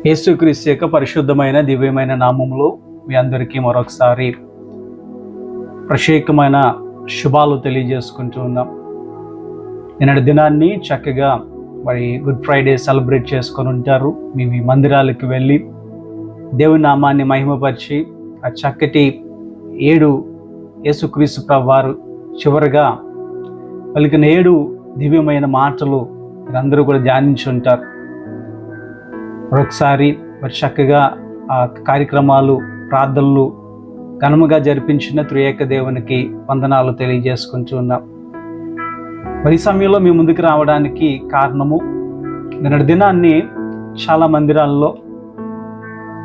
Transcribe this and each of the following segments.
యేసుక్రీస్తు యొక్క పరిశుద్ధమైన దివ్యమైన నామములో మీ అందరికీ మరొకసారి ప్రత్యేకమైన శుభాలు తెలియజేసుకుంటూ ఉన్నాం. నిన్నటి దినాన్ని చక్కగా గుడ్ ఫ్రైడే సెలబ్రేట్ చేసుకొని ఉంటారు. మీ మందిరాలకు వెళ్ళి దేవుని నామాన్ని మహిమపరిచి ఆ చక్కటి 7 యేసుక్రీస్తు ప్రభువారు చివరిగా పలికిన 7 దివ్యమైన మాటలు మీరందరూ కూడా ధ్యానించి ఉంటారు. మరొకసారి చక్కగా ఆ కార్యక్రమాలు ప్రార్థనలు ఘనముగా జరిపించిన త్రియేక దేవునికి వందనాలు తెలియజేసుకుంటూ ఉన్నాం. ఈ సమయంలో మీ ముందుకు రావడానికి కారణము, నిన్నటి దినాన్ని చాలా మందిరాల్లో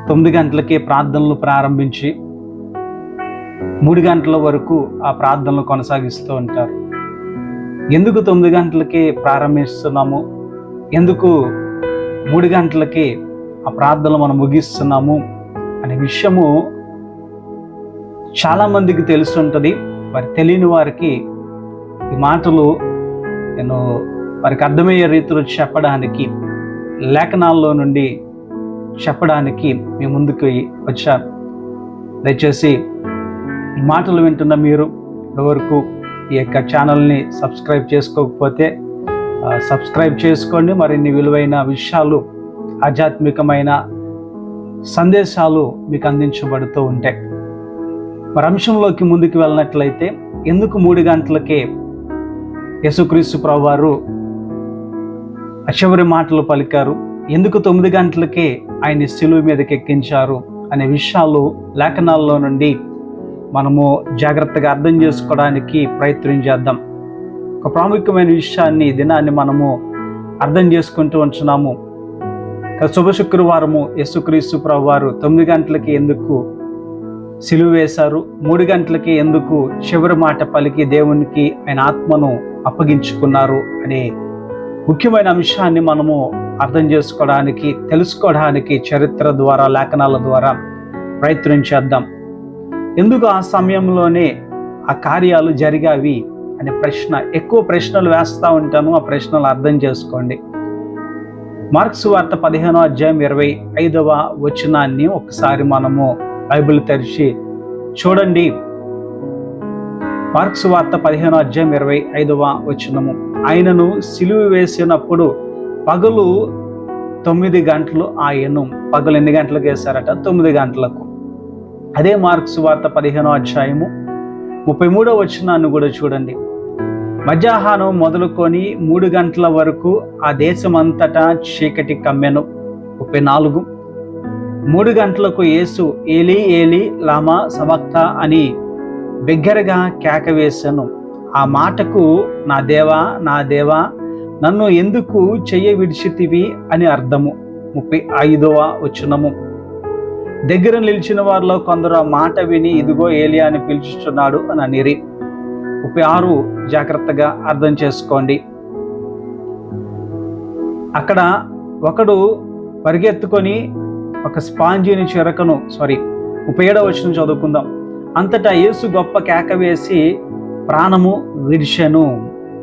9 గంటలకే ప్రార్థనలు ప్రారంభించి 3 గంటల వరకు ఆ ప్రార్థనలు కొనసాగిస్తూ ఉంటారు. ఎందుకు 9 గంటలకే ప్రారంభిస్తున్నాము, ఎందుకు 3 గంటలకి ఆ ప్రార్థనలు మనం ముగిస్తున్నాము అనే విషయము చాలామందికి తెలుసుంటుంది. మరి తెలియని వారికి ఈ మాటలు నేను వారికి అర్థమయ్యే రీతిలో చెప్పడానికి, లేఖనాల్లో నుండి చెప్పడానికి మీ ముందుకు వచ్చాను. దయచేసి ఈ మాటలు వింటున్న మీరు ఇప్పటివరకు ఈ యొక్క ఛానల్ని సబ్స్క్రైబ్ చేసుకోకపోతే సబ్స్క్రైబ్ చేసుకోండి. మరిన్ని విలువైన విషయాలు, ఆధ్యాత్మికమైన సందేశాలు మీకు అందించబడుతూ ఉంటాయి. మరి అంశంలోకి ముందుకు వెళ్ళినట్లయితే, ఎందుకు 3 గంటలకే యేసుక్రీస్తు ప్రభువారు చివరి మాటలు పలికారు, ఎందుకు 9 గంటలకే ఆయన్ని శిలువ మీదకి ఎక్కించారు అనే విషయాలు లేఖనాల్లో నుండి మనము జాగ్రత్తగా అర్థం చేసుకోవడానికి ప్రయత్నం చేద్దాం. ఒక ప్రాముఖ్యమైన విషయాన్ని, దినాన్ని మనము అర్థం చేసుకుంటూ ఉంటున్నాము. శుభ శుక్రవారము యేసుక్రీస్తు ప్రభువారు 9 గంటలకి ఎందుకు సిలువ వేశారు, 3 గంటలకి ఎందుకు చివరి మాట పలికి దేవునికి ఆయన ఆత్మను అప్పగించుకున్నారు అనే ముఖ్యమైన అంశాన్ని మనము అర్థం చేసుకోవడానికి, తెలుసుకోవడానికి చరిత్ర ద్వారా, లేఖనాల ద్వారా ప్రయత్నం చేద్దాం. ఎందుకు ఆ సమయంలోనే ఆ కార్యాలు జరిగావి అనే ప్రశ్న, ఎక్కువ ప్రశ్నలు వేస్తూ ఉంటాను. ఆ ప్రశ్నలు అర్థం చేసుకోండి. మార్కు సువార్త 15వ అధ్యాయం 25వ వచనాన్ని ఒకసారి మనము బైబిల్ తెరిచి చూడండి. మార్కు సువార్త 15వ అధ్యాయం 25వ వచనము, ఆయనను సిలువ వేసినప్పుడు పగలు 9 గంటలు ఆయను. పగలు ఎన్ని గంటలకు వేశారట? 9 గంటలకు. అదే మార్కు సువార్త 15వ అధ్యాయము 33వ వచనాన్ని కూడా చూడండి. మధ్యాహ్నం మొదలుకొని 3 గంటల వరకు ఆ దేశమంతటా చీకటి కమ్మెను. 34. 3 గంటలకు యేసు ఏలీ ఏలీ లామా సబక్తా అని బిగ్గరగా కేక వేశాను. ఆ మాటకు నా దేవా నా దేవా నన్ను ఎందుకు చెయ్య విడిచితివి అని అర్థము. 35వ వచనము, దగ్గర నిలిచిన వారిలో కొందరు ఆ మాట విని ఇదిగో ఏలియా అని పిలుచుచున్నాడు అని అనిరి. 36 జాగ్రత్తగా అర్థం చేసుకోండి. అక్కడ ఒకడు పరిగెత్తుకొని ఒక స్పాంజిని చిరకను 37వ వచనం చదువుకుందాం. అంతటా యేసు గొప్ప కేక వేసి ప్రాణము విడిచెను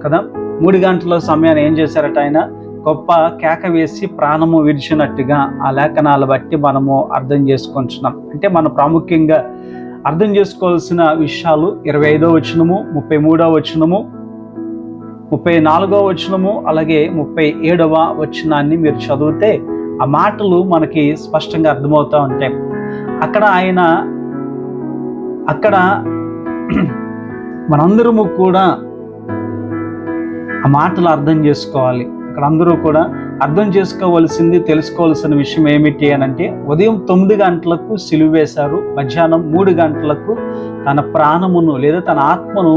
కదా. 3 గంటల సమయాన్ని ఏం చేశారట? ఆయన గొప్ప కేక వేసి ప్రాణము విడిచినట్టుగా ఆ లేఖనాలు బట్టి మనము అర్థం చేసుకుంటున్నాం. అంటే మనం ప్రాముఖ్యంగా అర్థం చేసుకోవాల్సిన విషయాలు 25వ వచనము, 33వ వచనము, 34వ వచనము, అలాగే 37వ వచనాన్ని మీరు చదివితే ఆ మాటలు మనకి స్పష్టంగా అర్థమవుతూ ఉంటాయి. అక్కడ మనందరము కూడా ఆ మాటలు అర్థం చేసుకోవాలి. అక్కడ అందరూ కూడా అర్థం చేసుకోవాల్సింది, తెలుసుకోవాల్సిన విషయం ఏమిటి అని అంటే, ఉదయం 9 గంటలకు సిలువ వేశారు, మధ్యాహ్నం 3 గంటలకు తన ప్రాణమును లేదా తన ఆత్మను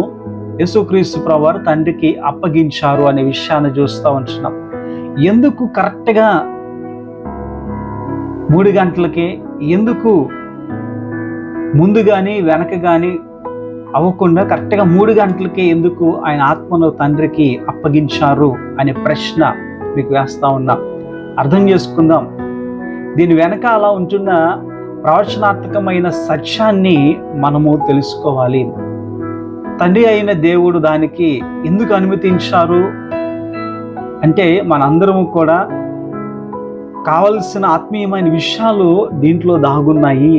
యేసుక్రీస్తు ప్రభువారు తండ్రికి అప్పగించారు అనే విషయాన్ని చూస్తూ ఉంటున్నాం. ఎందుకు కరెక్ట్గా 3 గంటలకే, ఎందుకు ముందు కానీ వెనక కానీ అవ్వకుండా కరెక్ట్గా 3 గంటలకే ఎందుకు ఆయన ఆత్మను తండ్రికి అప్పగించారు అనే ప్రశ్న మీకు వేస్తా ఉన్నా. అర్థం చేసుకుందాం. దీని వెనకాల ఉంటున్న ప్రవచనాత్మకమైన సత్యాన్ని మనము తెలుసుకోవాలి. తండ్రి అయిన దేవుడు దానికి ఎందుకు అనుమతించారు అంటే, మనందరము కూడా కావలసిన ఆత్మీయమైన విషయాలు దీంట్లో దాగున్నాయి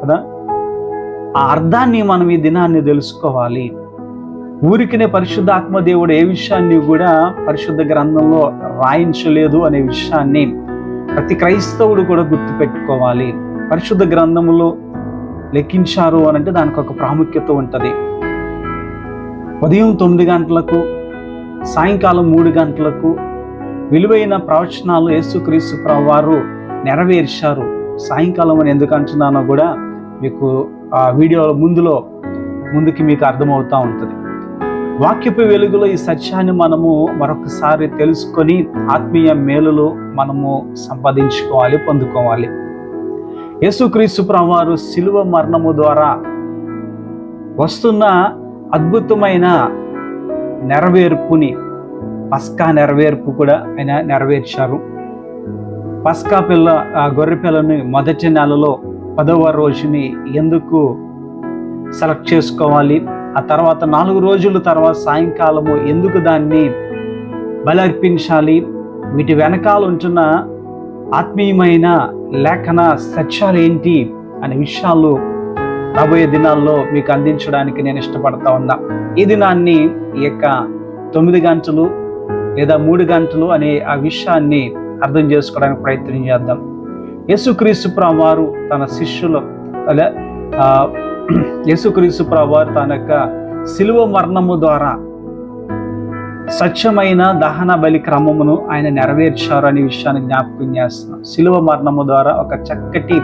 కదా. ఆ అర్థాన్ని మనం ఈ దినాన్ని తెలుసుకోవాలి. ఊరికినే పరిశుద్ధాత్మ దేవుడు ఏ విషయాన్ని కూడా పరిశుద్ధ గ్రంథంలో రాయించలేదు అనే విషయాన్ని ప్రతి క్రైస్తవుడు కూడా గుర్తుపెట్టుకోవాలి. పరిశుద్ధ గ్రంథంలో లెక్కించారు అని అంటే దానికి ఒక ప్రాముఖ్యత ఉంటుంది. ఉదయం 9 గంటలకు, సాయంకాలం 3 గంటలకు విలువైన ప్రవచనాలు యేసుక్రీస్తు ప్రభువారు నెరవేర్చారు. సాయంకాలం అని ఎందుకు అంటున్నానో కూడా మీకు ఆ వీడియో ముందుకి మీకు అర్థమవుతూ ఉంటుంది. వాక్యపు వెలుగులో ఈ సత్యాన్ని మనము మరొకసారి తెలుసుకొని ఆత్మీయ మేలులు మనము సంపాదించుకోవాలి, పొందుకోవాలి. యేసుక్రీస్తు ప్రభువారు శిలువ మరణము ద్వారా వస్తున్న అద్భుతమైన నెరవేర్పుని, పస్కా నెరవేర్పు కూడా ఆయన నెరవేర్చారు. పస్కా గొర్రె పిల్లని మొదటి నెలలో 10వ రోజుని ఎందుకు సెలెక్ట్ చేసుకోవాలి, ఆ తర్వాత 4 రోజుల తర్వాత సాయంకాలము ఎందుకు దాన్ని బలి అర్పించాలి, వీటి వెనకాల ఉంటున్న ఆత్మీయమైన లేఖన సత్యాలు ఏంటి అనే విషయాలు రాబోయే దినాల్లో మీకు అందించడానికి నేను ఇష్టపడతా ఉన్నా. ఈ దినాన్ని ఈ యొక్క 9 గంటలు లేదా 3 గంటలు అనే ఆ విషయాన్ని అర్థం చేసుకోవడానికి ప్రయత్నం చేద్దాం. యేసుక్రీస్తు ప్రభువారు తన శిష్యులు యేసుక్రీస్తు ప్రభువారు తన యొక్క శిలువ మరణము ద్వారా స్వచ్ఛమైన దహన బలి క్రమమును ఆయన నెరవేర్చారు అనే విషయాన్ని జ్ఞాపకం చేస్తున్నాం. శిలువ మరణము ద్వారా ఒక చక్కటి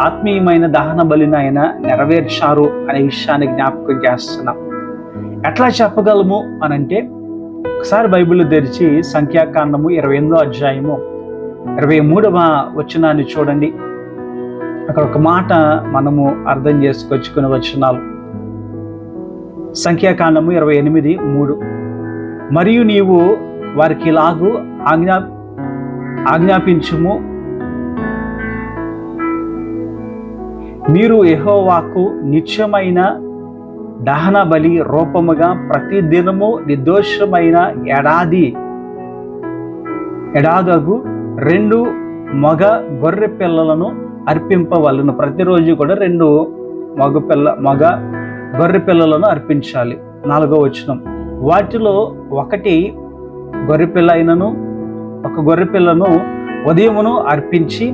ఆత్మీయమైన దహన బలిని ఆయన నెరవేర్చారు అనే విషయాన్ని జ్ఞాపకం చేస్తున్నాం. ఎట్లా చెప్పగలము అనంటే ఒకసారి బైబిల్ తెరిచి సంఖ్యాకాండము 28వ అధ్యాయము 23వ వచనాన్ని చూడండి. అక్కడ ఒక మాట మనము అర్థం చేసుకొచ్చుకునే వచనాలు. సంఖ్యాకాండము 28:3. మరియు నీవు వారికి ఇలాగూ ఆజ్ఞాపించుము, మీరు యెహోవాకు నిత్యమైన దహన బలి రూపముగా ప్రతి దినము నిర్దోషమైన ఎడాదగు 2 మగ గొర్రె పిల్లలను అర్పింపవలను. ప్రతిరోజు కూడా 2 మగ గొర్రె పిల్లలను అర్పించాలి. 4వ వచనం. వాటిలో ఒకటి గొర్రె పిల్ల అయినను ఒక గొర్రె పిల్లను ఉదయమును అర్పించి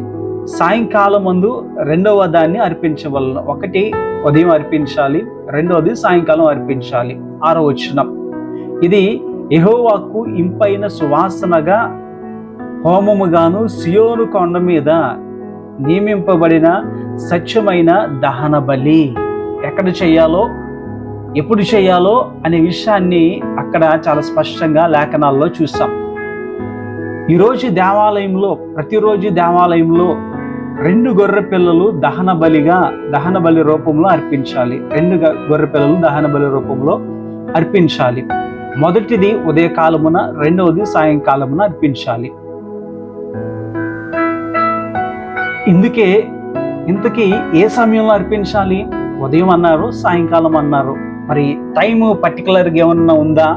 సాయంకాలం ముందు 2వ దాన్ని అర్పించవలను. ఒకటి ఉదయం అర్పించాలి, 2వది సాయంకాలం అర్పించాలి. 6వ వచనం. ఇది యెహోవాకు ఇంపైన సువాసనగా హోమముగాను సియోను కొండ మీద నియమింపబడిన సత్యమైన దహన బలి. ఎక్కడ చేయాలో, ఎప్పుడు చేయాలో అనే విషయాన్ని అక్కడ చాలా స్పష్టంగా లేఖనాల్లో చూస్తాం. ఈరోజు ప్రతిరోజు దేవాలయంలో 2 గొర్రె పిల్లలు దహన బలి రూపంలో అర్పించాలి. 2 గొర్రె పిల్లలు దహన బలి రూపంలో అర్పించాలి. మొదటిది ఉదయకాలమున, 2వది సాయంకాలమున అర్పించాలి. ఇంతకీ ఏ సమయంలో అర్పించాలి? ఉదయం అన్నారు, సాయంకాలం అన్నారు. మరి టైము పర్టికులర్గా ఏమన్నా ఉందా?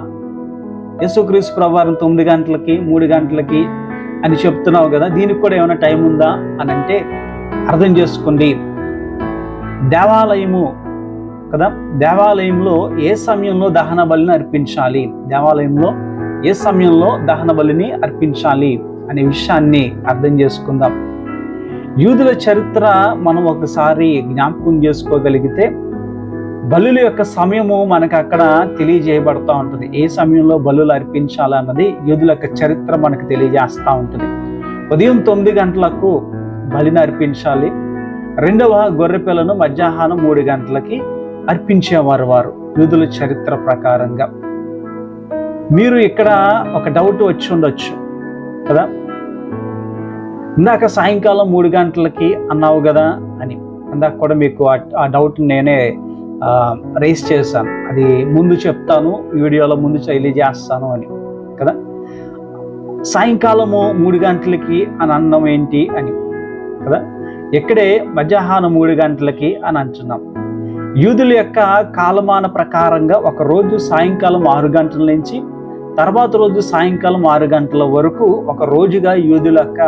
యేసుక్రీస్తు ప్రభువారు 9 గంటలకి, 3 గంటలకి అని చెప్తున్నావు కదా, దీనికి కూడా ఏమైనా టైం ఉందా అని అంటే అర్థం చేసుకోండి. దేవాలయము కదా, దేవాలయంలో ఏ సమయంలో దహన బలిని అర్పించాలి, దేవాలయంలో ఏ సమయంలో దహన బలిని అర్పించాలి అనే విషయాన్ని అర్థం చేసుకుందాం. యూదుల చరిత్ర మనం ఒకసారి జ్ఞాపకం చేసుకోగలిగితే బలుల యొక్క సమయము మనకు అక్కడ తెలియజేయబడుతూ ఉంటుంది. ఏ సమయంలో బలులు అర్పించాలన్నది యూదుల యొక్క చరిత్ర మనకు తెలియజేస్తూ ఉంటుంది. ఉదయం 9 గంటలకు బలిని అర్పించాలి. 2వ గొర్రె పిల్లను మధ్యాహ్నం 3 గంటలకి అర్పించేవారు వారు యూదుల చరిత్ర ప్రకారంగా. మీరు ఇక్కడ ఒక డౌట్ వచ్చి ఉండొచ్చు కదా, ఇందాక సాయంకాలం 3 గంటలకి అన్నావు కదా అని. ఇందాక కూడా మీకు ఆ డౌట్ నేనే రైస్ చేశాను. అది ముందు చెప్తాను, వీడియోలో ముందు తెలియజేస్తాను అని కదా. సాయంకాలము 3 గంటలకి అని అన్నం ఏంటి అని కదా. ఇక్కడే మధ్యాహ్నం 3 గంటలకి అని అంటున్నాం. యూదుల యొక్క కాలమాన ప్రకారంగా ఒక రోజు సాయంకాలం 6 గంటల నుంచి తర్వాత రోజు సాయంకాలం 6 గంటల వరకు ఒక రోజుగా యూదుల యొక్క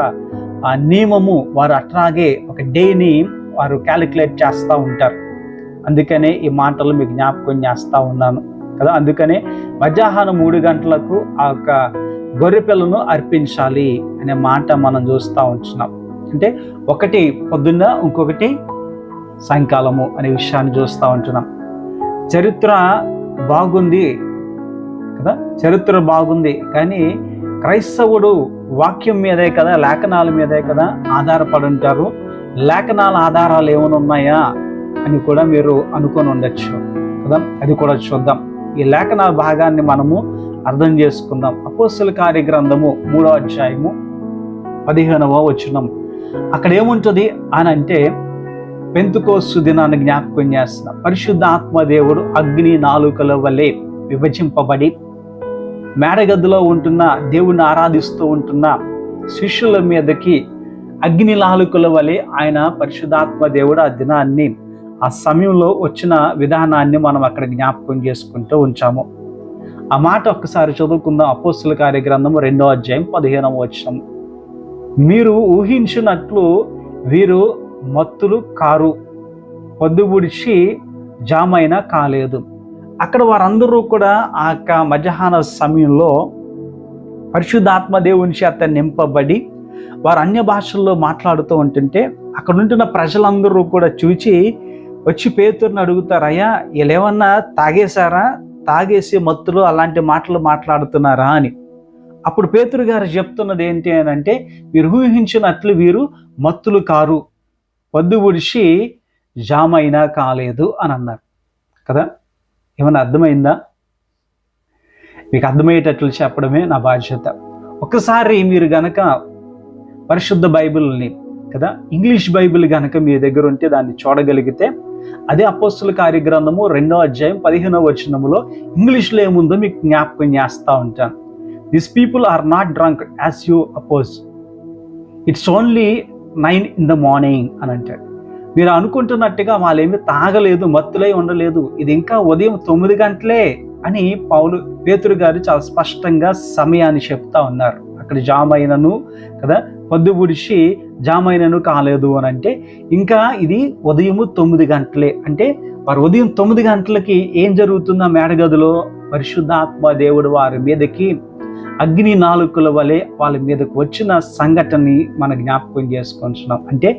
నియమము, వారు అట్లాగే ఒక డేని వారు క్యాలిక్యులేట్ చేస్తూ ఉంటారు. అందుకనే ఈ మాటలు మీకు జ్ఞాపకం చేస్తూ ఉన్నాను కదా. అందుకనే మధ్యాహ్నం 3 గంటలకు ఆ యొక్క గొర్రెపిల్లను అర్పించాలి అనే మాట మనం చూస్తూ ఉంటున్నాం. అంటే ఒకటి పొద్దున్న, ఇంకొకటి సాయంకాలము అనే విషయాన్ని చూస్తూ ఉంటున్నాం. చరిత్ర బాగుంది కదా, చరిత్ర బాగుంది, కానీ క్రైస్తవుడు వాక్యం మీదే కదా, లేఖనాల మీదే కదా ఆధారపడి ఉంటారు. లేఖనాల ఆధారాలు ఏమైనా ఉన్నాయా అని కూడా మీరు అనుకొని ఉండొచ్చు కదా. అది కూడా చూద్దాం. ఈ లేఖనాల భాగాన్ని మనము అర్థం చేసుకుందాం. అపోస్తలుల కార్యగ్రంథము 3వ అధ్యాయము 15వ వచనం. అక్కడ ఏముంటుంది అని అంటే, పెంతెకోస్తు దినాన్ని జ్ఞాపకం చేస్తున్న పరిశుద్ధ ఆత్మదేవుడు అగ్ని నాలుకల వలె విభజింపబడి మేడగదిలో ఉంటున్న దేవుణ్ణి ఆరాధిస్తూ ఉంటున్న శిష్యుల మీదకి అగ్ని నాలుకల వలె ఆయన పరిశుద్ధాత్మ దేవుడు ఆ దినాన్ని, ఆ సమయంలో వచ్చిన విధానాన్ని మనం అక్కడ జ్ఞాపకం చేసుకుంటూ ఉంచాము. ఆ మాట ఒక్కసారి చదువుకుందాం. అపోస్తలుల కార్యగ్రంథము 2వ అధ్యాయం 15వ వచనం. మీరు ఊహించినట్లు వీరు మత్తులు కారు, పొద్దుబుడిచి జామైనా కాలేదు. అక్కడ వారందరూ కూడా ఆ యొక్క మధ్యాహ్న సమయంలో పరిశుద్ధాత్మ దేవుని చేత నింపబడి వారు అన్య భాషల్లో మాట్లాడుతూ ఉంటుంటే అక్కడ ఉంటున్న ప్రజలందరూ కూడా చూచి వచ్చి పేతురుని అడుగుతారు, అయ్యా వీళ్ళేమన్నా తాగేశారా, తాగేసి మత్తులు అలాంటి మాటలు మాట్లాడుతున్నారా అని. అప్పుడు పేతురు గారు చెప్తున్నది ఏంటి అని అంటే, మీరు ఊహించినట్లు వీరు మత్తులు కారు, పొద్దు పొడిచి జామైనా కాలేదు అని అన్నారు కదా. ఏమన్నా అర్థమైందా? మీకు అర్థమయ్యేటట్లు చెప్పడమే నా బాధ్యత. ఒక్కసారి మీరు గనక పరిశుద్ధ బైబిల్ని కదా, ఇంగ్లీష్ బైబిల్ గనక మీ దగ్గర ఉంటే దాన్ని చూడగలిగితే, అదే అపోస్తలుల కార్యగ్రంథము 2వ అధ్యాయం 15వ వచనములో ఇంగ్లీష్లో ఏముందో మీకు జ్ఞాపకం చేస్తూ ఉంటాను. This people are not drunk as you oppose, it's only 9 in the morning అని అంటాడు. మీరు అనుకుంటున్నట్టుగా వాళ్ళేమి తాగలేదు, మత్తులై ఉండలేదు, ఇది ఇంకా ఉదయం 9 గంటలే అని పేతురు గారు చాలా స్పష్టంగా సమయాన్ని చెప్తా ఉన్నారు. అక్కడ జామైనను కదా, పొద్దు పుడిచి జామైనను కాలేదు అని అంటే ఇంకా ఇది ఉదయము 9 గంటలే. అంటే వారు ఉదయం 9 గంటలకి ఏం జరుగుతుందో మేడగదిలో పరిశుద్ధాత్మ దేవుడు వారి మీదకి అగ్ని నాలుకల వలె వాళ్ళ మీదకి వచ్చిన సంఘటనని మనం జ్ఞాపకం చేసుకుంటున్నాం. అంటే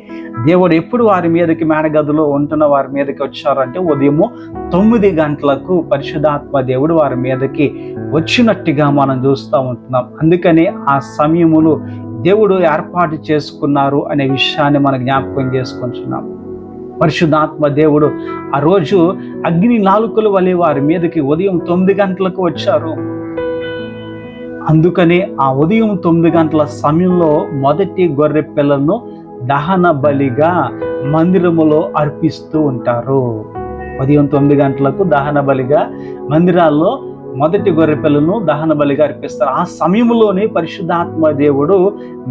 దేవుడు ఎప్పుడు వారి మీదకి మేడగదిలో ఉంటున్న వారి మీదకి వచ్చారంటే ఉదయము 9 గంటలకు పరిశుద్ధాత్మ దేవుడు వారి మీదకి వచ్చినట్టుగా మనం చూస్తూ ఉంటున్నాం. అందుకని ఆ సమయములు దేవుడు ఏర్పాటు చేసుకున్నారు అనే విషయాన్ని మనం జ్ఞాపకం చేసుకుంటున్నాం. పరిశుద్ధాత్మ దేవుడు ఆ రోజు అగ్ని నాలుకల వలె వారి మీదకి ఉదయం 9 గంటలకు వచ్చారు. అందుకని ఆ ఉదయం 9 గంటల సమయంలో మొదటి గొర్రె పిల్లను దహన బలిగా మందిరములో అర్పిస్తూ ఉంటారు. ఉదయం 9 గంటలకు దహన బలిగా మందిరాల్లో మొదటి గొర్రె పిల్లను దహన బలిగా అర్పిస్తారు. ఆ సమయంలోనే పరిశుద్ధాత్మ దేవుడు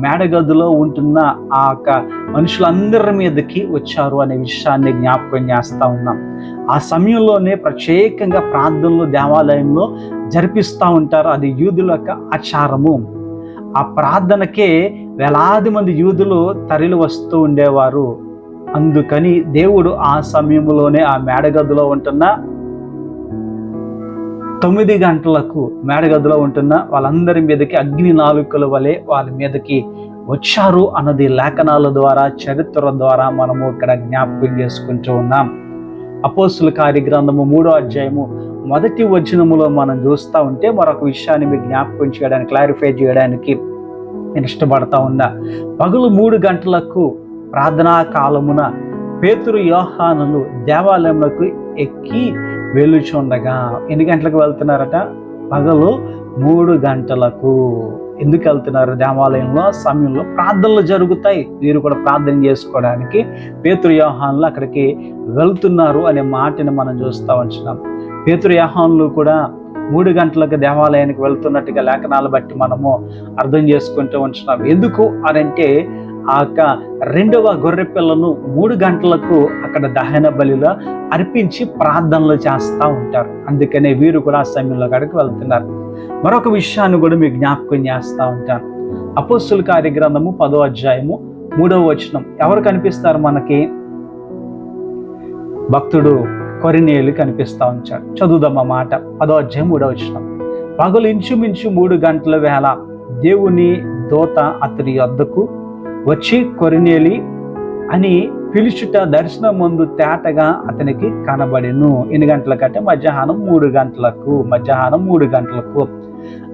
మేడగదిలో ఉంటున్న ఆ యొక్క మనుషులందరి మీదకి వచ్చారు అనే విషయాన్ని జ్ఞాపకం చేస్తూ ఉన్నాం. ఆ సమయంలోనే ప్రత్యేకంగా ప్రార్థనలు దేవాలయంలో జరిపిస్తూ ఉంటారు. అది యూదుల యొక్క ఆచారము. ఆ ప్రార్థనకే వేలాది మంది యూదులు తరలి వస్తూ ఉండేవారు. అందుకని దేవుడు ఆ సమయంలోనే ఆ మేడగదిలో ఉంటున్న 9 గంటలకు మేడగదిలో ఉంటున్న వాళ్ళందరి మీదకి అగ్ని నాలుకల వలె వాళ్ళ మీదకి వచ్చారు అన్నది లేఖనాల ద్వారా, చరిత్ర ద్వారా మనము ఇక్కడ జ్ఞాపకం చేసుకుంటూ ఉన్నాం. అపోస్తలుల కార్యగ్రంథము 3వ అధ్యాయము 1వ వచనములో మనం చూస్తూ ఉంటే మరొక విషయాన్ని మీకు జ్ఞాపకం చేయడానికి, క్లారిఫై చేయడానికి నేను ఇష్టపడతా ఉన్నా. పగలు 3 గంటలకు ప్రార్థనా కాలమున పేతురు యోహానులు దేవాలయంలోకి ఎక్కి వెళ్ళుచుండగా, ఎన్ని గంటలకు వెళ్తున్నారట? పగలు 3 గంటలకు. ఎందుకు వెళ్తున్నారు? దేవాలయంలో సమయంలో ప్రార్థనలు జరుగుతాయి, వీరు కూడా ప్రార్థన చేసుకోవడానికి పేతురు యోహానులు అక్కడికి వెళ్తున్నారు అనే మాటని మనం చూస్తూ ఉంటున్నాం. పేతురు యోహానులు కూడా 3 గంటలకు దేవాలయానికి వెళ్తున్నట్టుగా లేఖనాలు బట్టి మనము అర్థం చేసుకుంటూ ఉంటున్నాం. ఎందుకు అనంటే ఆ యొక్క 2వ గొర్రె పిల్లను 3 గంటలకు అక్కడ దహన బలిలో అర్పించి ప్రార్థనలు చేస్తూ ఉంటారు. అందుకనే వీరు కూడా ఆ సమయంలో అక్కడికి వెళ్తున్నారు. మరొక విషయాన్ని కూడా మీకు జ్ఞాపకం చేస్తూ ఉంటాను. అపోస్తుల కార్యగ్రంథము 10వ అధ్యాయము 3వ వచనం ఎవరు కనిపిస్తారు మనకి? భక్తుడు కొరినేలు కనిపిస్తూ ఉంచాడు. చదువుదాం ఆ మాట. 10వ అధ్యాయం 3వ వచనం. పగలు ఇంచుమించు 3 గంటల వేళ దేవుని దూత అతని వద్దకు వచ్చి కొరినేలి అని పిలుచుట దర్శనం ముందు తేటగా అతనికి కనబడెను. ఎన్ని గంటలకంటే మధ్యాహ్నం 3 గంటలకు.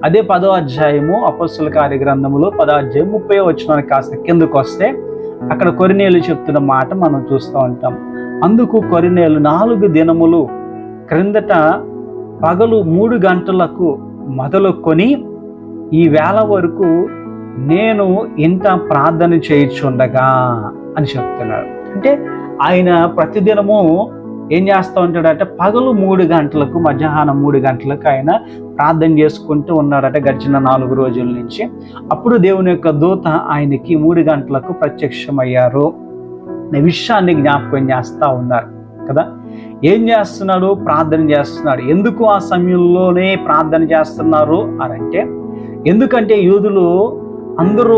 అదే 10వ అధ్యాయము అపోస్తుల కార్యగ్రంథములో 10వ అధ్యాయం 30వ వచనానికి కాస్త కిందకు వస్తే అక్కడ కొరినేలు చెప్తున్న మాట మనం చూస్తూ ఉంటాం. అందుకు కొరినేలు 4 దినములు క్రిందట పగలు 3 గంటలకు మొదలుకొని ఈ వేళ వరకు నేను ఇంత ప్రార్థన చేయుచుండగా అని చెప్తున్నాడు. అంటే ఆయన ప్రతిదినము ఏం చేస్తూ ఉంటాడంటే పగలు 3 గంటలకు మధ్యాహ్నం 3 గంటలకు ఆయన ప్రార్థన చేసుకుంటూ ఉన్నాడట గడిచిన 4 రోజుల నుంచి. అప్పుడు దేవుని యొక్క దూత ఆయనకి 3 గంటలకు ప్రత్యక్షమయ్యారు అనే విషయాన్ని జ్ఞాపకం చేస్తూ ఉన్నారు కదా. ఏం చేస్తున్నాడు? ప్రార్థన చేస్తున్నాడు. ఎందుకు ఆ సమయంలోనే ప్రార్థన చేస్తున్నారు అని అంటే, ఎందుకంటే యూదులు అందరూ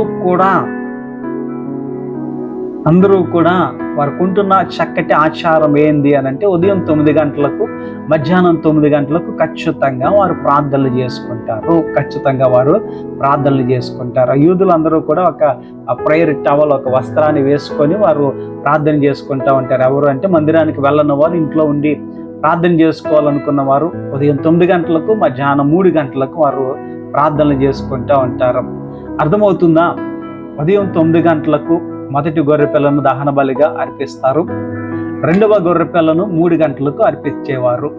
కూడా వారికి ఉంటున్న చక్కటి ఆచారం ఏంది అని అంటే ఉదయం 9 గంటలకు మధ్యాహ్నం 9 గంటలకు ఖచ్చితంగా వారు ప్రార్థనలు చేసుకుంటారు. యూదులు అందరూ కూడా ఒక ప్రేయర్ టవల్, ఒక వస్త్రాన్ని వేసుకొని వారు ప్రార్థన చేసుకుంటూ ఉంటారు. ఎవరు అంటే మందిరానికి వెళ్ళని వారు, ఇంట్లో ఉండి ప్రార్థన చేసుకోవాలనుకున్న వారు ఉదయం 9 గంటలకు మధ్యాహ్నం 3 గంటలకు వారు ప్రార్థనలు చేసుకుంటూ ఉంటారు. అర్థమవుతుందా? ఉదయం 9 గంటలకు మొదటి గొర్రెపిల్లను దహన బలిగా అర్పిస్తారు. రెండవ గొర్రెపిల్లను 3 గంటలకు అర్పించేవారు.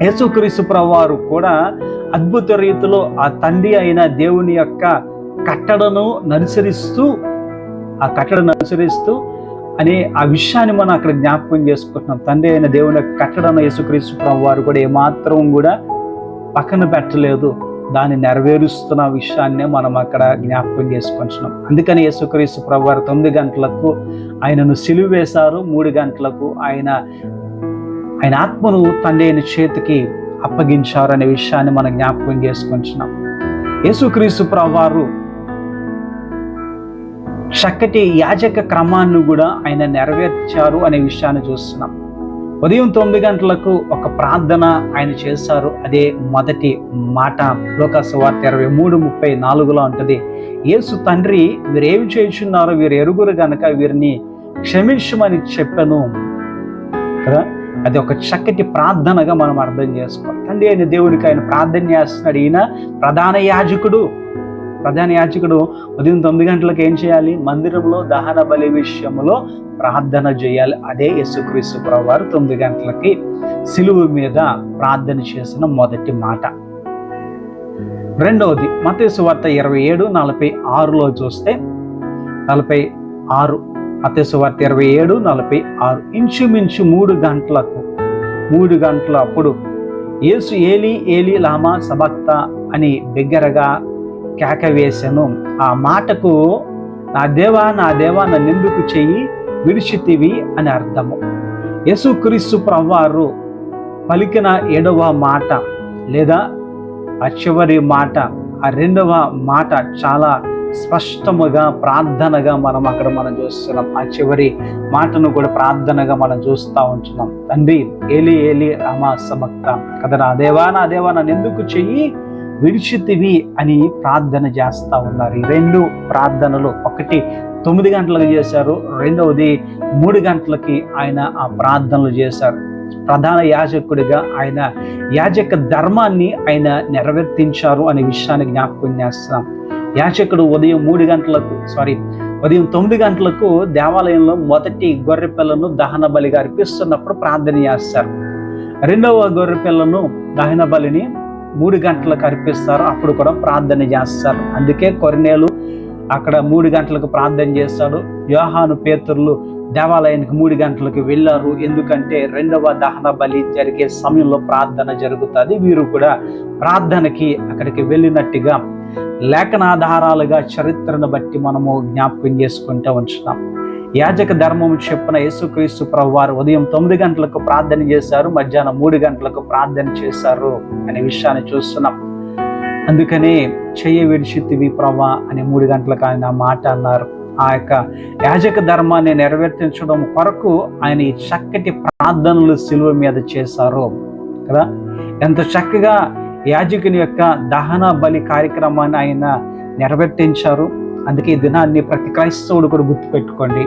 యేసుక్రీస్తు ప్రభువారు కూడా అద్భుత రీతిలో ఆ తండ్రి అయిన దేవుని యొక్క కట్టడను అనుసరిస్తూ అనే ఆ విషయాన్ని మనం అక్కడ జ్ఞాపకం చేసుకుంటున్నాం. తండ్రి అయిన దేవుని యొక్క కట్టడను యేసుక్రీస్తు ప్రభువారు కూడా ఏమాత్రం కూడా పక్కన పెట్టలేదు. దాన్ని నెరవేరుస్తున్న విషయాన్నే మనం అక్కడ జ్ఞాపకం చేసుకుంటున్నాం. అందుకని యేసుక్రీస్తు ప్రభువారు 9 గంటలకు ఆయనను సిలువ వేశారు. 3 గంటలకు ఆయన ఆత్మను తండ్రి అయిన చేతికి అప్పగించారు అనే విషయాన్ని మనం జ్ఞాపకం చేసుకుంటున్నాం. యేసుక్రీస్తు ప్రభువారు చక్కటి యాజక క్రమాన్ని కూడా ఆయన నెరవేర్చారు అనే విషయాన్ని చూస్తున్నాం. ఉదయం 9 గంటలకు ఒక ప్రార్థన ఆయన చేశారు. అదే మొదటి మాట లూకా సువార్త 23:34లో ఉంటుంది. యేసు తండ్రి వీరేమి చేయుచున్నారో వీరు ఎరుగురు గనక వీరిని క్షమించమని చెప్పాను కదా. అది ఒక చక్కటి ప్రార్థనగా మనం అర్థం చేసుకోవాలి. తండ్రి అయిన దేవుడికి ఆయన ప్రార్థన చేస్తున్నాడు. ఈయన ప్రధాన యాజకుడు ఉదయం 9 గంటలకు ఏం చేయాలి? మందిరంలో దహన బలి విషయంలో ప్రార్థన చేయాలి. అదే యేసుక్రీస్తు ప్రభువారు 9 గంటలకి సిలువ మీద ప్రార్థన చేసిన మొదటి మాట. రెండవది మత్తయి సువార్త 27:46లో చూస్తే 46 మత్తయి సువార్త 27:46 ఇంచుమించు 3 గంటల అప్పుడు యేసు ఏలీ ఏలీ లామా సబక్తా అని బిగ్గరగా కేక వేసెను. ఆ మాటకు నా దేవా నన్నెందుకు చెయ్యి విడిచితివి అని అర్థము. యేసుక్రీస్తు ప్రభువారు పలికిన 7వ మాట లేదా ఆ చివరి మాట, ఆ 2వ మాట చాలా స్పష్టముగా ప్రార్థనగా మనం చూస్తున్నాం. ఆ చివరి మాటను కూడా ప్రార్థనగా మనం చూస్తూ ఉంటున్నాం. తండ్రి ఏలీ ఏలీ లామా సబక్తా కదా, నా దేవా నన్నెందుకు చెయ్యి విడిచితివి అని ప్రార్థన చేస్తూ ఉన్నారు. ఈ 2 ప్రార్థనలు, ఒకటి 9 గంటలకు చేశారు, రెండవది 3 గంటలకి ఆయన ఆ ప్రార్థనలు చేశారు. ప్రధాన యాజకుడిగా ఆయన యాజక ధర్మాన్ని ఆయన నెరవేర్తించారు అనే విషయాన్ని జ్ఞాపకం చేస్తున్నాం. యాజకుడు ఉదయం 9 గంటలకు దేవాలయంలో మొదటి గొర్రెపిల్లను దహన బలిగా అర్పిస్తున్నప్పుడు ప్రార్థన చేస్తారు. రెండవ గొర్రెపిల్లను దహన బలిని 3 గంటలకు అర్పిస్తారు. అప్పుడు కూడా ప్రార్థన చేస్తారు. అందుకే కొరినేలు అక్కడ 3 గంటలకు ప్రార్థన చేస్తాడు. యోహాను పేతురులు దేవాలయానికి 3 గంటలకు వెళ్ళారు. ఎందుకంటే 2వ దహన బలి జరిగే సమయంలో ప్రార్థన జరుగుతుంది. వీరు కూడా ప్రార్థనకి అక్కడికి వెళ్ళినట్టుగా లేఖనాధారాలుగా చరిత్రను బట్టి మనము జ్ఞాపకం చేసుకుంటూ ఉంటున్నాం. యాజక ధర్మము చెప్పిన యేసుక్రీస్తు ప్రభువారు ఉదయం 9 గంటలకు ప్రార్థన చేశారు, మధ్యాహ్నం 3 గంటలకు ప్రార్థన చేశారు అనే విషయాన్ని చూస్తున్నాం. అందుకనే చెయ్య విడిచితివి ప్రభా అని 3 గంటలకు ఆయన ఆ మాట అన్నారు. ఆ యొక్క యాజక ధర్మాన్ని నెరవేర్చడం కొరకు ఆయన ఈ చక్కటి ప్రార్థనలు శిలువ మీద చేశారు కదా. ఎంత చక్కగా యాజకుని యొక్క దహన బలి కార్యక్రమాన్ని ఆయన నెరవేర్తించారు. అందుకే ఈ దినాన్ని ప్రతి క్రైస్తవుడు కూడా గుర్తుపెట్టుకోండి.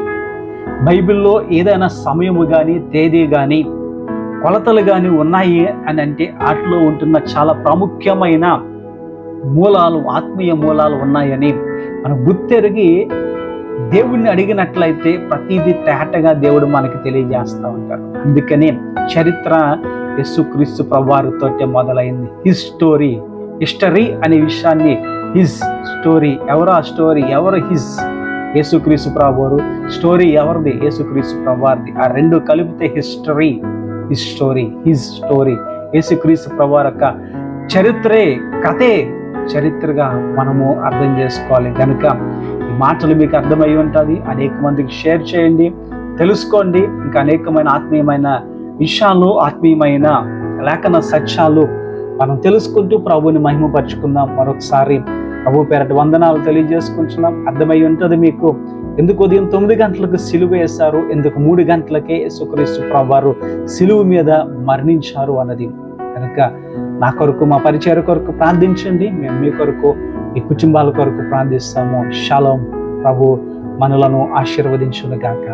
బైబిల్లో ఏదైనా సమయము కానీ తేదీ కానీ కొలతలు కానీ ఉన్నాయి అని అంటే వాటిలో ఉంటున్న చాలా ప్రాముఖ్యమైన మూలాలు, ఆత్మీయ మూలాలు ఉన్నాయని మనం గుర్తెరిగి దేవుణ్ణి అడిగినట్లయితే ప్రతిదీ తేటగా దేవుడు మనకి తెలియజేస్తూ ఉంటారు. అందుకని చరిత్ర యేసుక్రీస్తు ప్రభువారితో మొదలైంది. హిస్ స్టోరీ, హిస్టరీ అనే విషయాన్ని హిస్ స్టోరీ, ఎవరు ఆ స్టోరీ, ఎవరు హిస్, యేసుక్రీస్తు ప్రభువారు, స్టోరీ ఎవరిది, యేసుక్రీస్తు ప్రభువారిది. ఆ రెండు కలిపితే history, his story, his story. యేసుక్రీస్తు ప్రభువారి యొక్క చరిత్రే, కథే చరిత్రగా మనము అర్థం చేసుకోవాలి. కనుక ఈ మాటలు మీకు అర్థమై ఉంటుంది. అనేక మందికి షేర్ చేయండి, తెలుసుకోండి. ఇంకా అనేకమైన ఆత్మీయమైన విషయాలు, ఆత్మీయమైన లేఖన సత్యాలు మనం తెలుసుకుంటూ ప్రభువుని మహిమపరుచుకుందాం. మరొకసారి ప్రభు పేరట వందనాలు తెలియజేసుకుంటున్నాం. అర్థమై ఉంటుంది మీకు ఎందుకు ఉదయం 9 గంటలకు సిలువ వేశారు, ఎందుకు 3 గంటలకే యేసుక్రీస్తు ప్రభువారు సిలువ మీద మరణించారు అన్నది. కనుక నా కొరకు, మా పరిచయ కొరకు ప్రార్థించండి. మేము మీ కొరకు, మీ కుటుంబాల కొరకు ప్రార్థిస్తాము. షాలోమ్. ప్రభు మనలను ఆశీర్వదించును గాక.